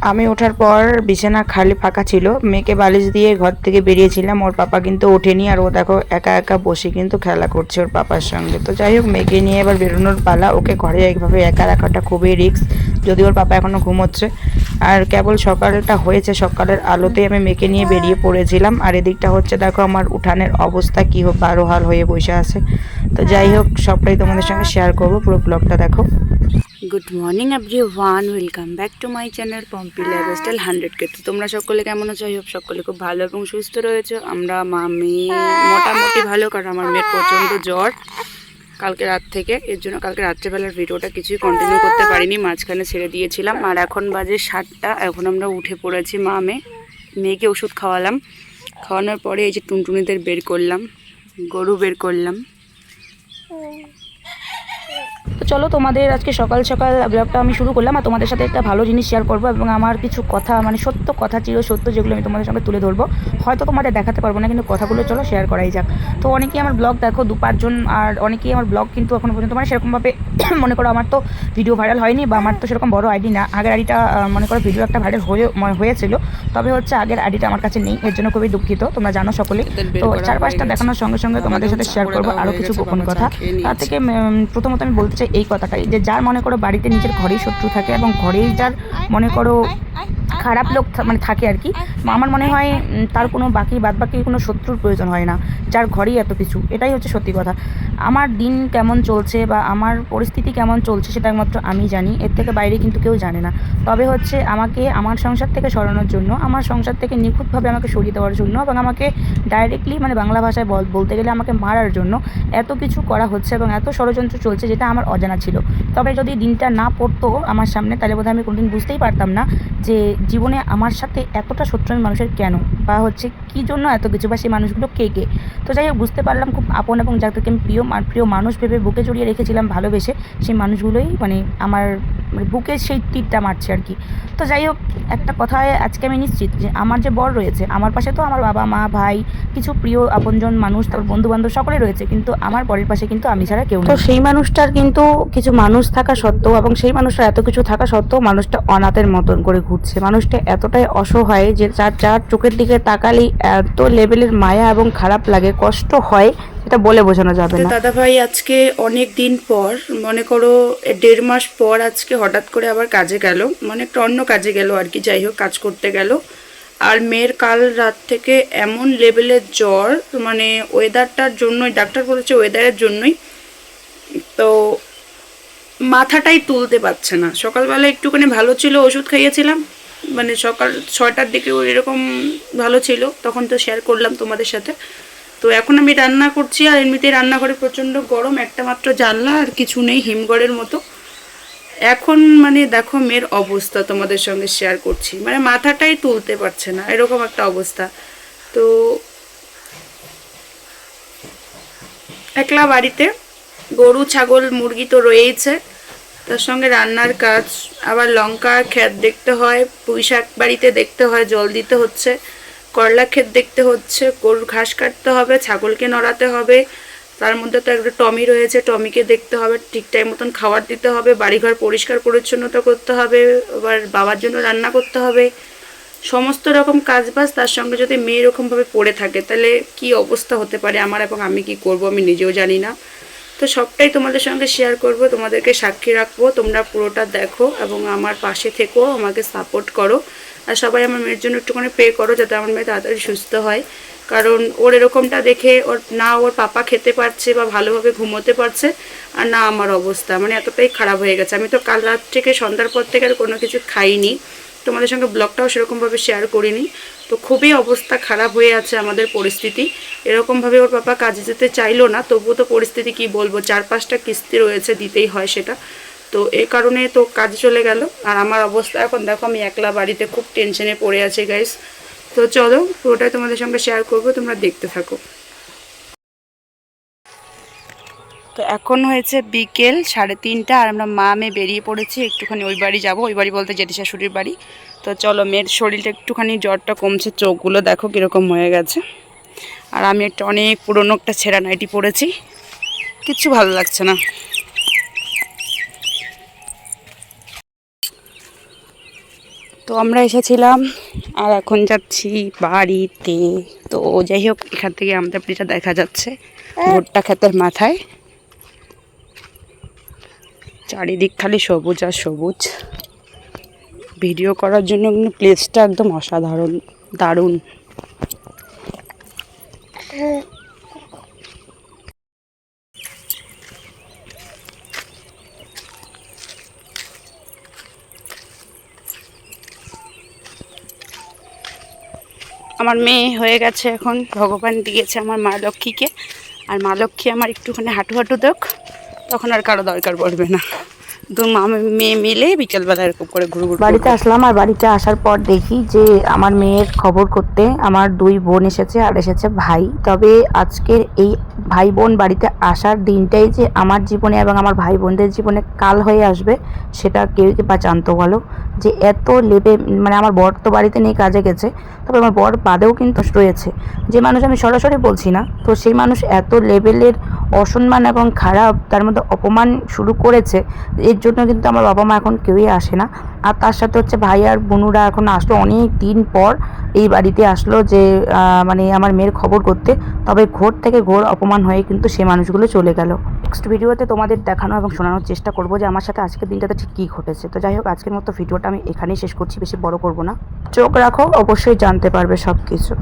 আমি ওঠার পর বিছানা খালি ফাঁকা ছিল, মেয়েকে বালিশ দিয়ে ঘর থেকে বেরিয়েছিলাম। ওর পাপা কিন্তু ওঠেনি, আর ও দেখো একা একা বসে কিন্তু খেলা করছে ওর পাপার সঙ্গে। তো যাই হোক, মেয়েকে নিয়ে এবার বেরোনোর পালা। ওকে ঘরে এইভাবে একা রাখাটা খুবই রিস্ক, যদি ওর পাপা এখনও ঘুমোচ্ছে। আর কেবল সকালটা হয়েছে, সকালের আলোতেই আমি মেয়েকে নিয়ে বেরিয়ে পড়েছিলাম। আর এদিকটা হচ্ছে দেখো আমার উঠানের অবস্থা কী বারো হাল হয়ে বসে আছে। তো যাই হোক, সবটাই তোমাদের সঙ্গে শেয়ার করবো, পুরো ব্লগটা দেখো। Good morning everyone, welcome back to my channel Pompi lifestyle 100K। তো তোমরা সকলে কেমন আছো? আই হোপ সকলে খুব ভালো এবং সুস্থ রয়েছে। আমরা মেয়ে মোটামুটি ভালো, কারণ আমার মেয়ের প্রচণ্ড জ্বর কালকে রাত থেকে। এর জন্য কালকে রাত্রেবেলার ভিডিওটা কিছুই কন্টিনিউ করতে পারিনি, মাঝখানে ছেড়ে দিয়েছিলাম। আর এখন বাজে 7টা, এখন আমরা উঠে পড়েছি মেয়েকে ওষুধ খাওয়ালাম। খাওয়ানোর পরে এই যে টুনটুনিদের বের করলাম, গরু বের করলাম। তো চলো, তোমাদের আজকে সকাল সকাল ব্লগটা আমি শুরু করলাম, আর তোমাদের সাথে একটা ভালো জিনিস শেয়ার করবো এবং আমার কিছু কথা, মানে সত্য কথা, চিরসত্য, যেগুলো আমি তোমাদের সঙ্গে তুলে ধরবো। হয়তো তোমাদের দেখাতে পারবো না, কিন্তু কথাগুলো চলো শেয়ার করাই যাক। তো অনেকেই আমার ব্লগ দেখো, 2-5 জন, আর অনেকেই আমার ব্লগ কিন্তু এখনো পর্যন্ত মানে সেরকমভাবে মনে করো আমার তো ভিডিও ভাইরাল হয়নি, বা আমার তো সেরকম বড় আইডি না। আগের আইডিটা মনে করো ভিডিও একটা ভাইরাল হয়েছিল, তবে হচ্ছে আগের আইডিটা আমার কাছে নেই, এর জন্য খুবই দুঃখিত, তোমরা জানো সকলেই। তো 4-5টা দেখানোর সঙ্গে সঙ্গে তোমাদের সাথে শেয়ার করবো আরও কিছু গোপন কথা। তার থেকে প্রথমত আমি বলতে চাই এই কথাটাই, যে যার মনে করো বাড়িতে নিজের ঘরেই শত্রু থাকে, এবং ঘরেই যার মনে করো খারাপ লোক মানে থাকে আর কি, আমার মনে হয় তার কোনো বাদ বাকি কোনো শত্রুর প্রয়োজন হয় না, যার ঘরেই এত কিছু। এটাই হচ্ছে সত্যি কথা। আমার দিন কেমন চলছে বা আমার পরিস্থিতি কেমন চলছে সেটা একমাত্র আমি জানি, এর থেকে বাইরে কিন্তু কেউ জানে না। তবে হচ্ছে আমাকে আমার সংসার থেকে সরানোর জন্য, আমার সংসার থেকে নিখুঁতভাবে আমাকে সরিয়ে দেওয়ার জন্য, এবং আমাকে ডাইরেক্টলি মানে বাংলা ভাষায় বলতে গেলে আমাকে মারার জন্য এত কিছু করা হচ্ছে এবং এত ষড়যন্ত্র চলছে, যেটা আমার অজানা ছিল। তবে যদি দিনটা না পড়তো আমার সামনে, তাহলে বোধহয় আমি কোনোদিন বুঝতেই পারতাম না যে জীবনে আমার সাথে এতটা শত্রু মানুষের কেন, বা হচ্ছে কী জন্য এত কিছু, বা সেই মানুষগুলো কে কে। তো যাই হোক, বুঝতে পারলাম খুব আপন, এবং যাদেরকে আমি প্রিয় মানুষ ভেবে বুকে জড়িয়ে রেখেছিলাম ভালোবেসে, সেই মানুষগুলোই মানে আমার বুকে সেই তীরটা মারছে আর কি। তো যাই হোক, একটা কথায় আজকে আমি নিশ্চিত যে আমার যে বর রয়েছে, আমার পাশে তো আমার বাবা মা ভাই, কিছু প্রিয় আপনজন মানুষ, তারপর বন্ধুবান্ধব সকলে রয়েছে, কিন্তু আমার বরের পাশে কিন্তু আমি ছাড়া কেউ নেই। তো সেই মানুষটার কিন্তু কিছু মানুষ থাকা সত্ত্বেও, এবং সেই মানুষটার এত কিছু থাকা সত্ত্বেও, মানুষটা অনাথের মতন করে ঘুরছে। মানুষটা এতটাই অসহায় যে যার চোখের দিকে তাকালেই এত লেভেলের মায়া এবং খারাপ লাগে, কষ্ট হয়, এটা বলে বোঝানো যাবে না। দাদা ভাই আজকে অনেক দিন পর, মনে করো 1.5 মাস পর আজকে হঠাৎ করে আবার কাজে গেল, মানে একটা অন্য কাজে গেল আর কি। যাই হোক, কাজ করতে গেল। আর মেয়ের কাল রাত থেকে এমন লেভেলের জ্বর, মানে ওয়েদারটার জন্যই, ডাক্তার বলেছে ওয়েদারের জন্যই, তো মাথাটাই তুলতে পারছে না। সকালবেলা একটুখানি ভালো ছিল, ওষুধ খাইয়েছিলাম, মানে সকাল 6টার দিকে এরকম ভালো ছিল, তখন তো শেয়ার করলাম তোমাদের সাথে। তো এখন আমি রান্না করছি, আর এমনিতেই রান্নাঘরে প্রচণ্ড গরম, একটা মাত্র জানলা, আর কিছু নেই, হিমঘরের মতো। এখন মানে দেখো মেয়ের অবস্থা তোমাদের সঙ্গে শেয়ার করছি, মানে মাথাটাই তুলতে পারছে না, এরকম একটা অবস্থা। তো একলা বাড়িতে, গরু ছাগল মুরগি তো রয়েইছে, তার সঙ্গে রান্নার কাজ, আবার লঙ্কা ক্ষেত দেখতে হয়, পুঁই শাক বাড়িতে দেখতে হয়, জল দিতে হচ্ছে, করলা ক্ষেত দেখতে হচ্ছে, গরুর ঘাস কাটতে হবে, ছাগলকে নড়াতে হবে, তার মধ্যে তো একটা টমি রয়েছে, টমিকে দেখতে হবে, ঠিক টাইম মতন খাবার দিতে হবে, বাড়িঘর পরিষ্কার পরিচ্ছন্নতা করতে হবে, আবার বাবার জন্য রান্না করতে হবে, সমস্ত রকম কাজবাজ। তার সঙ্গে যদি মেয়ে এরকমভাবে পড়ে থাকে, তাহলে কি অবস্থা হতে পারে আমার, এবং আমি কি করব আমি নিজেও জানি না। তো সবটাই তোমাদের সঙ্গে শেয়ার করব, তোমাদেরকে সাক্ষী রাখবো, তোমরা পুরোটা দেখো এবং আমার পাশে থেকো, আমাকে সাপোর্ট করো। আর সবাই আমার মেয়ের জন্য একটুখানি প্রে করো, যাতে আমার মেয়ে তাড়াতাড়ি সুস্থ হয়। কারণ ওর এরকমটা দেখে ওর পাপা খেতে পারছে বা ভালোভাবে ঘুমোতে পারছে, আর না আমার অবস্থা, মানে এতটাই খারাপ হয়ে গেছে। আমি তো কাল রাত থেকে সন্ধ্যার পর থেকে আর কোনো কিছু খাইনি, তোমাদের সঙ্গে ব্লগটাও সেরকমভাবে শেয়ার করিনি। তো খুবই অবস্থা খারাপ হয়ে আছে আমাদের পরিস্থিতি। এরকমভাবে ওর পাপা কাজে যেতে চাইলো না, তবুও তো পরিস্থিতি কি বলবো, 4-5টা কিস্তি রয়েছে, দিতেই হয় সেটা। তো এই কারণে তো কাজে চলে গেল, আর আমার অবস্থা এখন দেখো, আমি একলা বাড়িতে খুব টেনশনে পড়ে আছি গাইস। তো চলো পুরোটাই তোমাদের সঙ্গে শেয়ার করবো, তোমরা দেখতে থাকো। তো এখন হয়েছে বিকেল 3:30, আর আমরা মেয়ে বেরিয়ে পড়েছি, একটুখানি ওই বাড়ি যাবো, ওই বাড়ি বলতে জেঠি শাশুড়ির বাড়ি। তো চলো, মেয়ের শরীরটা একটুখানি, জ্বরটা কমছে, চোখগুলো দেখো কীরকম হয়ে গেছে। আর আমি একটা অনেক পুরনো একটা ছেঁড়া নাইটি পরেছি, কিচ্ছু ভালো লাগছে না। তো আমরা এসেছিলাম আর এখন যাচ্ছি বাড়িতে। তো যাই হোক, এখান থেকে আমাদের বাড়িটা দেখা যাচ্ছে ভুট্টা ক্ষেতের মাথায়। চারিদিক খালি সবুজ আর সবুজ। ভিডিও করার জন্য কিন্তু প্লেসটা একদম অসাধারণ, দারুণ। আমার মেয়ে হয়ে গেছে এখন, ভগবান দিয়েছে আমার মা লক্ষ্মীকে। আর মা লক্ষ্মী আমার একটুখানি হাঁটু হাঁটু দেখ, তখন আর কারো দরকার পড়বে না। দু মা মেয়ে মিলে বিকেলবেলা এরকম করে ঘুরু ঘুরু বাড়িতে আসলাম। আর বাড়িতে আসার পর দেখি যে আমার মেয়ের খবর করতে আমার 2 বোন এসেছে আর এসেছে ভাই। তবে আজকের এই ভাই বোন বাড়িতে আসার দিনটাই যে আমার জীবনে এবং আমার ভাই বোনদের জীবনে কাল হয়ে আসবে, সেটা কেউ কি বা জানতো বলো? যে এত লেবে, মানে আমার বর তো বাড়িতে নেই, কাজে গেছে। তবে আমার বর বাদেও কিন্তু রয়েছে, যে মানুষ আমি সরাসরি বলছি না, তো সেই মানুষ এত লেভেলের অসম্মান এবং খারাপ, তার মধ্যে অপমান শুরু করেছে। এর জন্য কিন্তু আমার বাবা মা এখন কেউই আসে না। আর তার সাথে হচ্ছে ভাই আর বোনুরা এখন আসলো অনেক দিন পর এই বাড়িতে আসলো, যে মানে আমার মেয়ের খবর করতে। তবে ঘোর থেকে ঘোর অপমান হয়ে কিন্তু সে মানুষগুলো চলে গেল। নেক্সট ভিডিওতে তোমাদের দেখানো এবং শোনানোর চেষ্টা করবো যে আমার সাথে আজকের দিনটাতে ঠিক কী ঘটেছে। তো যাই হোক, আজকের মতো ভিডিওটা আমি এখানেই শেষ করছি, বেশি বড় করব না। চোখ রাখো, অবশ্যই জানতে পারবে সব কিছু।